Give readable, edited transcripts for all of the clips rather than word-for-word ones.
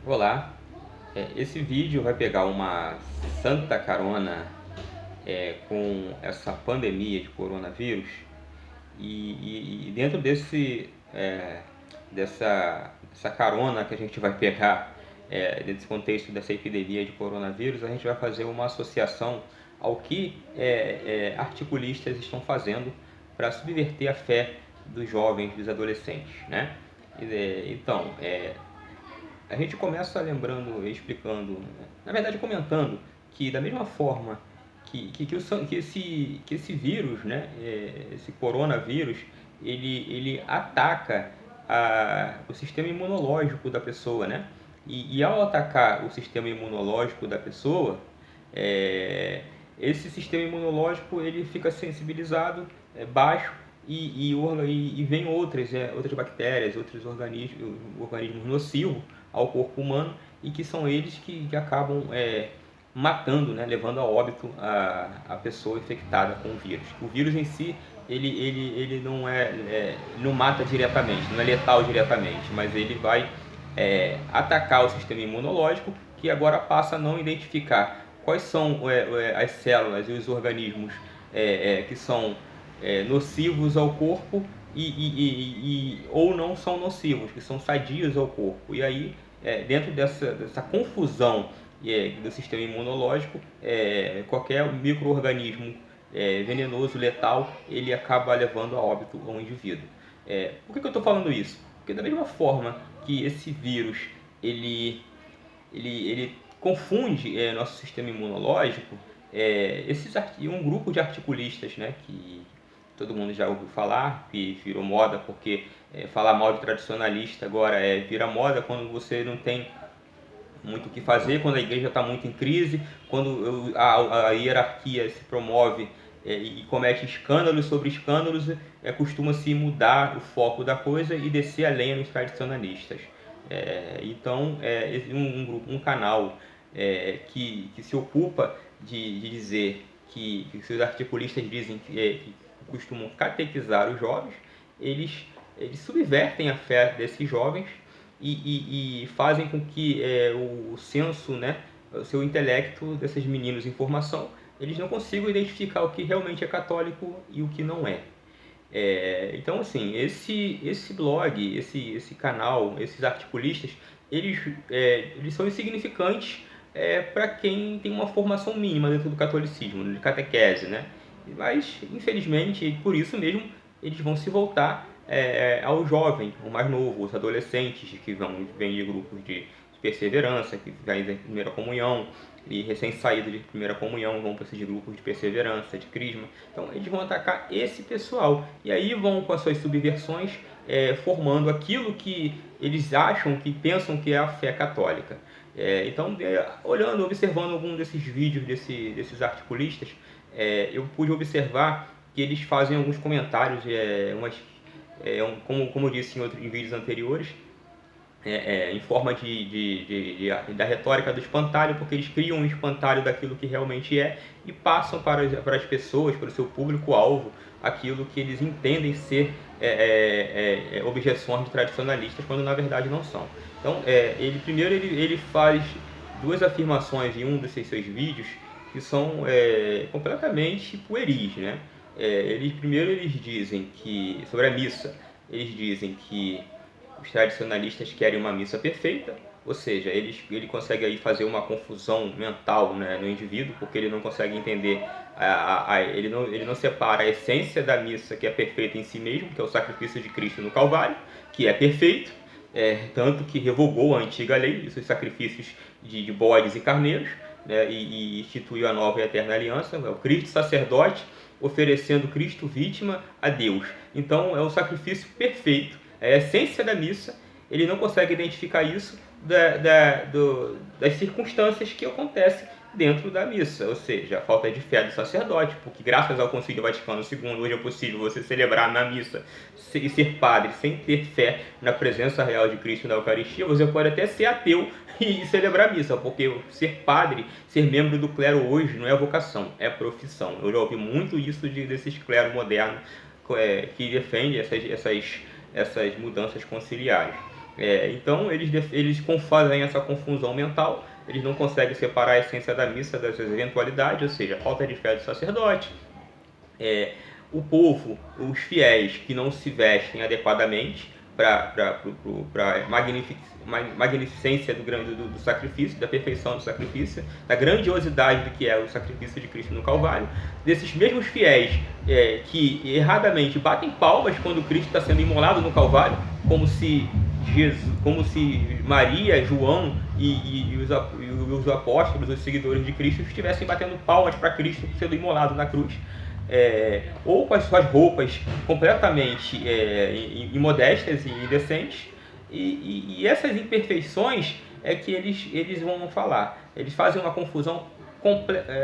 Olá, esse vídeo vai pegar uma santa carona com essa pandemia de coronavírus e dentro dessa carona que a gente vai pegar, desse contexto dessa epidemia de coronavírus, a gente vai fazer uma associação ao que articulistas estão fazendo para subverter a fé dos jovens, dos adolescentes, né? Então, a gente começa lembrando, explicando, na verdade comentando, que da mesma forma que esse vírus, né, esse coronavírus, ele ataca o sistema imunológico da pessoa, né? E ao atacar o sistema imunológico da pessoa, é, esse sistema imunológico ele fica sensibilizado, baixo, e vem outras bactérias, outros organismos nocivos ao corpo humano e que são eles que acabam matando, né, levando a óbito a pessoa infectada com o vírus. O vírus em si ele não não mata diretamente, não é letal diretamente, mas ele vai atacar o sistema imunológico, que agora passa a não identificar quais são as células e os organismos que são nocivos ao corpo ou não são nocivos, que são sadios ao corpo. E aí, dentro dessa confusão do sistema imunológico, qualquer micro-organismo venenoso, letal, ele acaba levando a óbito ao indivíduo. Por que eu estou falando isso? Porque da mesma forma que esse vírus ele confunde nosso sistema imunológico, um grupo de articulistas, né, que todo mundo já ouviu falar, que virou moda porque falar mal de tradicionalista agora vira moda quando você não tem muito o que fazer, quando a igreja está muito em crise, quando a hierarquia se promove e comete escândalos sobre escândalos, costuma-se mudar o foco da coisa e descer a lenha nos tradicionalistas. Então, um canal que se ocupa de dizer que os articulistas dizem que costumam catequizar os jovens, eles subvertem a fé desses jovens e fazem com que o senso, né, o seu intelecto desses meninos em formação, eles não consigam identificar o que realmente é católico e o que não é. Então, assim, esse blog, esse canal, esses articulistas, eles são insignificantes para quem tem uma formação mínima dentro do catolicismo, de catequese, né? Mas, infelizmente, por isso mesmo, eles vão se voltar ao jovem, o mais novo, os adolescentes que vêm de grupos de perseverança, que vêm da primeira comunhão, e recém-saídos de primeira comunhão vão para esses grupos de perseverança, de crisma. Então eles vão atacar esse pessoal e aí vão com as suas subversões formando aquilo que eles acham, que pensam que é a fé católica. Então, olhando, observando algum desses vídeos desses articulistas, eu pude observar que eles fazem alguns comentários, como eu disse em vídeos anteriores, em forma da retórica do espantalho, porque eles criam um espantalho daquilo que realmente é e passam para as pessoas, para o seu público-alvo, aquilo que eles entendem ser objeções de tradicionalistas, quando na verdade não são. Então, ele faz duas afirmações em um desses seus vídeos que são completamente pueris, né? Eles dizem que, sobre a missa, eles dizem que os tradicionalistas querem uma missa perfeita, ou seja, ele consegue aí fazer uma confusão mental, né, no indivíduo, porque ele não consegue entender, ele não separa a essência da missa, que é perfeita em si mesmo, que é o sacrifício de Cristo no Calvário, que é perfeito, tanto que revogou a antiga lei, os sacrifícios de bodes e carneiros, né, e instituiu a nova e eterna aliança, é o Cristo sacerdote, oferecendo Cristo vítima a Deus. Então é o sacrifício perfeito, é a essência da missa. Ele não consegue identificar isso das circunstâncias que acontecem dentro da missa, ou seja, a falta de fé do sacerdote, porque graças ao Concílio Vaticano II hoje é possível você celebrar na missa e ser padre sem ter fé na presença real de Cristo na Eucaristia. Você pode até ser ateu e celebrar a missa, porque ser padre, ser membro do clero hoje não é vocação, é profissão. Eu já ouvi muito isso desses cleros modernos que defendem essas mudanças conciliares. Então eles fazem essa confusão mental, eles não conseguem separar a essência da missa das eventualidades, ou seja, a falta de fé do sacerdote, o povo, os fiéis que não se vestem adequadamente para a magnificência do sacrifício, da perfeição do sacrifício, da grandiosidade do que é o sacrifício de Cristo no Calvário, desses mesmos fiéis que erradamente batem palmas quando Cristo está sendo imolado no Calvário, como se Maria, João e os apóstolos, os seguidores de Cristo, estivessem batendo palmas para Cristo sendo imolado na cruz. Ou com as suas roupas completamente imodestas e indecentes, e essas imperfeições é que eles vão falar. Eles fazem uma confusão,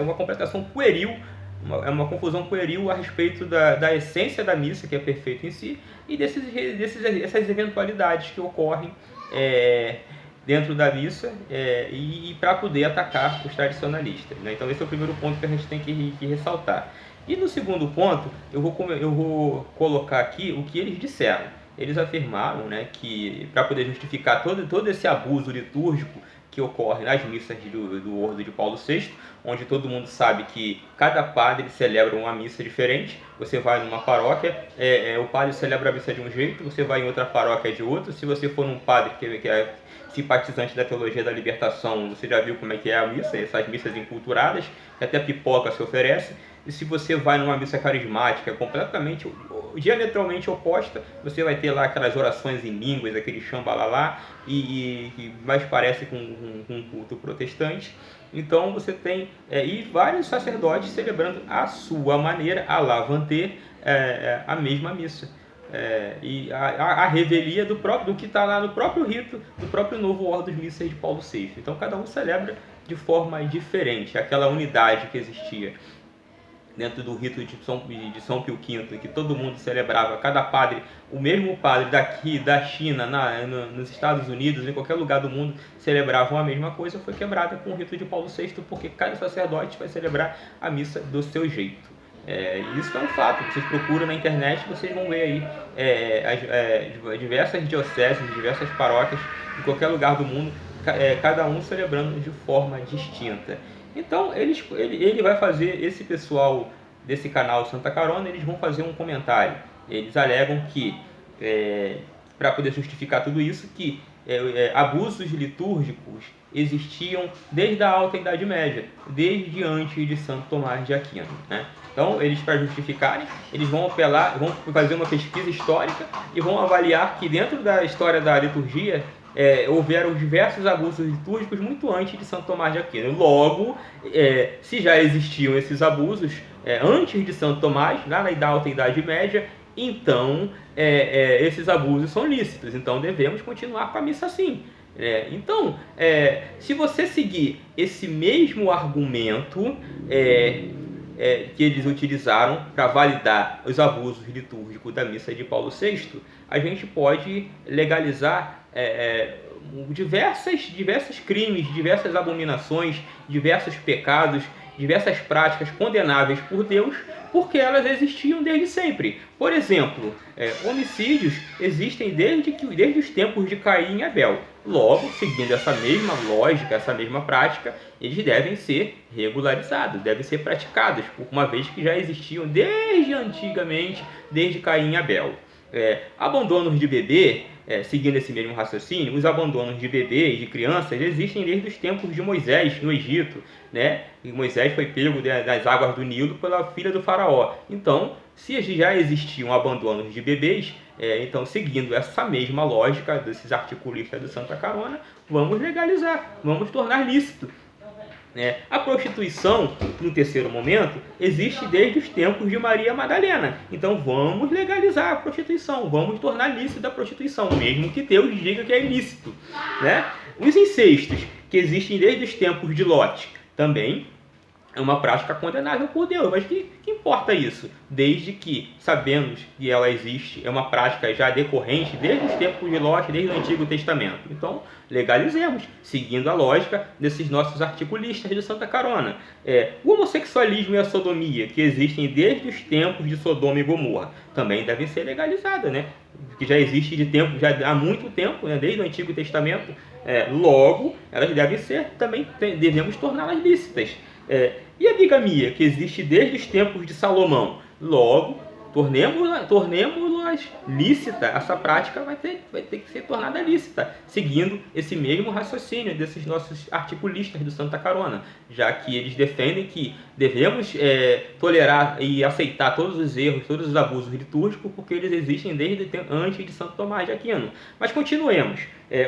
uma completação pueril, uma confusão pueril a respeito da essência da missa, que é perfeita em si, e dessas eventualidades que ocorrem dentro da missa, e para poder atacar os tradicionalistas, né? Então esse é o primeiro ponto que a gente tem que ressaltar. E no segundo ponto, eu vou colocar aqui o que eles disseram. Eles afirmaram, né, que para poder justificar todo esse abuso litúrgico que ocorre nas missas do Ordo de Paulo VI, onde todo mundo sabe que cada padre celebra uma missa diferente. Você vai numa paróquia, o padre celebra a missa de um jeito, você vai em outra paróquia de outro. Se você for num padre que é simpatizante da teologia da libertação, você já viu como é que é a missa, essas missas enculturadas, que até pipoca se oferece. E se você vai numa missa carismática completamente, diametralmente oposta, você vai ter lá aquelas orações em línguas, aquele chambalalá, e mais parece com um culto protestante. Então você tem e vários sacerdotes celebrando à sua maneira, à la Vanter, a mesma missa. E a revelia do que está lá no próprio rito, do próprio novo Ordo dos Missas de Paulo VI. Então cada um celebra de forma diferente, aquela unidade que existia dentro do rito de São Pio V, que todo mundo celebrava, cada padre, o mesmo padre daqui, da China, nos Estados Unidos, em qualquer lugar do mundo, celebravam a mesma coisa, foi quebrada com o rito de Paulo VI, porque cada sacerdote vai celebrar a missa do seu jeito. Isso é um fato, vocês procuram na internet, vocês vão ver aí diversas dioceses, diversas paróquias, em qualquer lugar do mundo, cada um celebrando de forma distinta. Então ele vai fazer, esse pessoal desse canal Santa Carona, eles vão fazer um comentário. Eles alegam que, para poder justificar tudo isso, que abusos litúrgicos existiam desde a Alta Idade Média, desde antes de Santo Tomás de Aquino, né? Então, eles, para justificarem, eles vão vão fazer uma pesquisa histórica e vão avaliar que dentro da história da liturgia houveram diversos abusos litúrgicos muito antes de Santo Tomás de Aquino. Logo, se já existiam esses abusos antes de Santo Tomás, lá na Alta Idade Média, então esses abusos são lícitos, então devemos continuar com a missa assim. Então, se você seguir esse mesmo argumento que eles utilizaram para validar os abusos litúrgicos da missa de Paulo VI, a gente pode legalizar diversos crimes, diversas abominações, diversos pecados, diversas práticas condenáveis por Deus, porque elas existiam desde sempre. Por exemplo, homicídios existem desde os tempos de Caim e Abel. Logo, seguindo essa mesma lógica, essa mesma prática, eles devem ser regularizados, devem ser praticados, uma vez que já existiam desde antigamente, desde Caim e Abel. Abandonos de bebê, seguindo esse mesmo raciocínio, os abandonos de bebê e de crianças existem desde os tempos de Moisés no Egito, né? E Moisés foi pego das águas do Nilo pela filha do faraó. Então, se já existiam abandonos de bebês, então, seguindo essa mesma lógica desses articulistas do Santa Carona, vamos legalizar, vamos tornar lícito. A prostituição, no terceiro momento, existe desde os tempos de Maria Madalena. Então vamos legalizar a prostituição, vamos tornar lícita a prostituição, mesmo que Deus diga que é ilícito, né? Os incestos, que existem desde os tempos de Lot, também é uma prática condenável por Deus. Mas que importa isso? Desde que sabemos que ela existe, é uma prática já decorrente desde os tempos de Ló, desde o Antigo Testamento. Então, legalizemos, seguindo a lógica desses nossos articulistas de Santa Carona. O homossexualismo e a sodomia, que existem desde os tempos de Sodoma e Gomorra, também devem ser legalizadas, né? Que já existe já há muito tempo, né? Desde o Antigo Testamento. Logo, elas devem ser, também devemos torná-las lícitas. E a bigamia, que existe desde os tempos de Salomão, logo, tornemos-las lícita. Essa prática vai ter que ser tornada lícita, seguindo esse mesmo raciocínio desses nossos articulistas do Santa Carona, já que eles defendem que devemos tolerar e aceitar todos os erros, todos os abusos litúrgicos, porque eles existem desde antes de Santo Tomás de Aquino. Mas continuemos.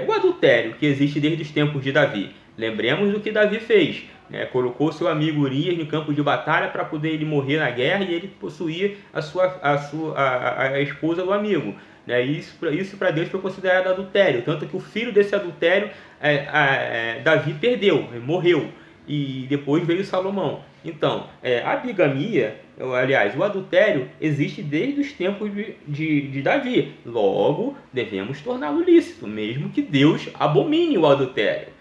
O adultério, que existe desde os tempos de Davi, lembremos do que Davi fez. Colocou seu amigo Urias no campo de batalha para poder ele morrer na guerra e ele possuir a esposa do amigo. Isso para Deus foi considerado adultério, tanto que o filho desse adultério, Davi perdeu, morreu, e depois veio Salomão. Então, a bigamia, aliás, o adultério existe desde os tempos de Davi, logo devemos torná-lo lícito, mesmo que Deus abomine o adultério.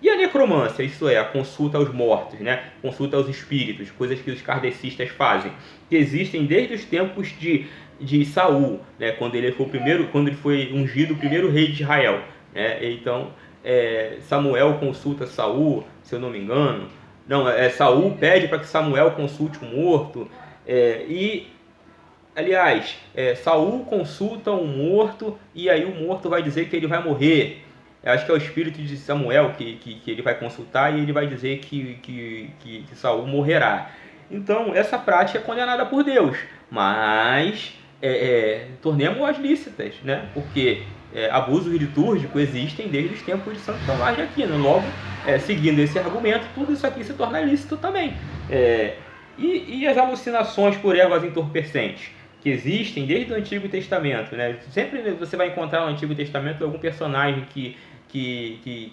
E a necromância, isso é, a consulta aos mortos, consulta aos espíritos, coisas que os kardecistas fazem, que existem desde os tempos de Saul, quando ele foi ungido o primeiro rei de Israel. Então, Samuel consulta Saul, se eu não me engano. Não, Saul pede para que Samuel consulte o morto. Aliás, Saul consulta um morto e aí o morto vai dizer que ele vai morrer. Acho que é o espírito de Samuel que ele vai consultar e ele vai dizer que Saul morrerá. Então, essa prática é condenada por Deus, mas tornemos-as lícitas, porque abusos litúrgicos existem desde os tempos de Santo Tomás de Aquino. Logo, seguindo esse argumento, tudo isso aqui se torna lícito também. E as alucinações por ervas entorpecentes, que existem desde o Antigo Testamento, Sempre você vai encontrar no Antigo Testamento algum personagem que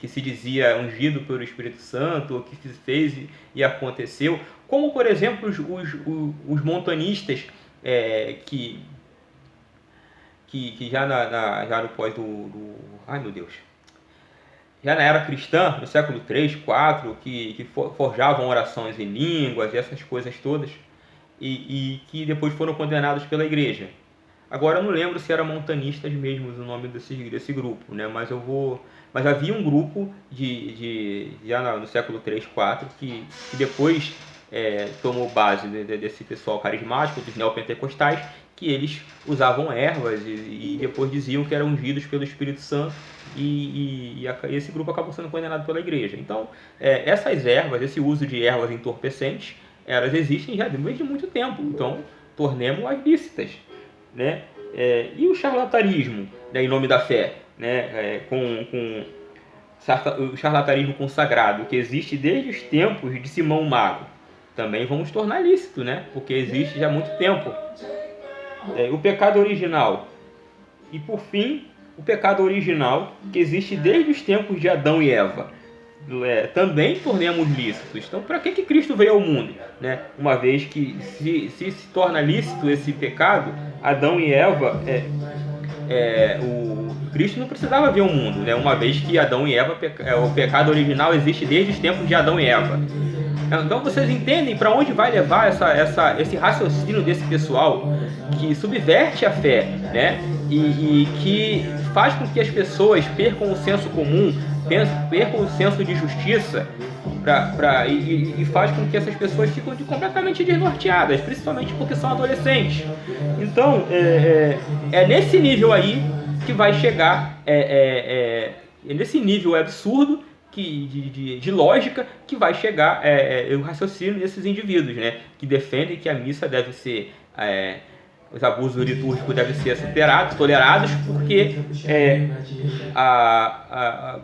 se dizia ungido pelo Espírito Santo, ou que fez e aconteceu, como por exemplo os montanistas, que já no pós ai meu Deus, já na era cristã, no século 3, 4, que forjavam orações em línguas e essas coisas todas, e que depois foram condenados pela igreja. Agora eu não lembro se era montanistas mesmo o nome desse grupo, mas havia um grupo já no século 3, 4, que depois tomou base desse pessoal carismático, dos neopentecostais, que eles usavam ervas e depois diziam que eram ungidos pelo Espírito Santo, e esse grupo acabou sendo condenado pela igreja. Então, essas ervas, esse uso de ervas entorpecentes, elas existem já desde muito tempo, então tornemos-as lícitas. E o charlatanismo, em nome da fé, o charlatanismo consagrado, que existe desde os tempos de Simão Mago, também vamos tornar lícito, porque existe já há muito tempo. O pecado original, e por fim, o pecado original, que existe desde os tempos de Adão e Eva, também tornemos lícitos. Então, para que Cristo veio ao mundo? Uma vez que se torna lícito esse pecado, Adão e Eva, o Cristo não precisava vir ao mundo, uma vez que Adão e Eva, o pecado original existe desde os tempos de Adão e Eva. Então vocês entendem para onde vai levar esse raciocínio desse pessoal que subverte a fé, e que faz com que as pessoas percam o senso comum, percam o senso de justiça, e faz com que essas pessoas fiquem completamente desnorteadas, principalmente porque são adolescentes. Então, é nesse nível aí que vai chegar, nesse nível absurdo de lógica que vai chegar o raciocínio desses indivíduos, que defendem que a missa deve ser, os abusos litúrgicos devem ser tolerados, porque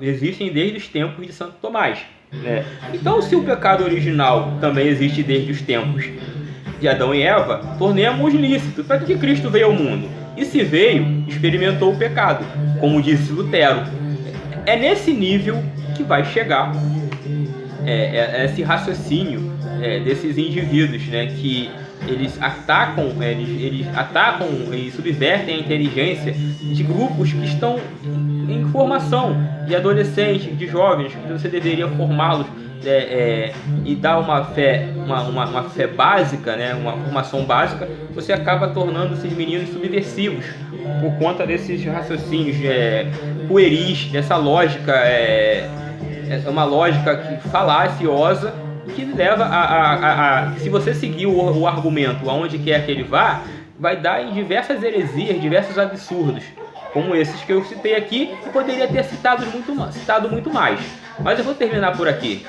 existem desde os tempos de Santo Tomás. Então, se o pecado original também existe desde os tempos de Adão e Eva, tornemos lícito. Para que Cristo veio ao mundo? E se veio, experimentou o pecado, como disse Lutero. É nesse nível que vai chegar esse raciocínio desses indivíduos, né, que eles atacam e subvertem a inteligência de grupos que estão em formação, de adolescentes, de jovens, que você deveria formá-los e dar uma fé básica, né, uma formação básica. Você acaba tornando esses meninos subversivos por conta desses raciocínios pueris, dessa lógica, uma lógica falaciosa, que leva se você seguir o argumento aonde quer que ele vá, vai dar em diversas heresias, diversos absurdos, como esses que eu citei aqui, e poderia ter citado muito mais. Mas eu vou terminar por aqui.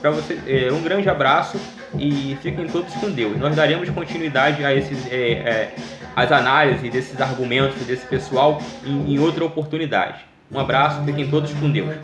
Para você, um grande abraço e fiquem todos com Deus. Nós daremos continuidade a as análises desses argumentos desse pessoal em outra oportunidade. Um abraço, fiquem todos com Deus.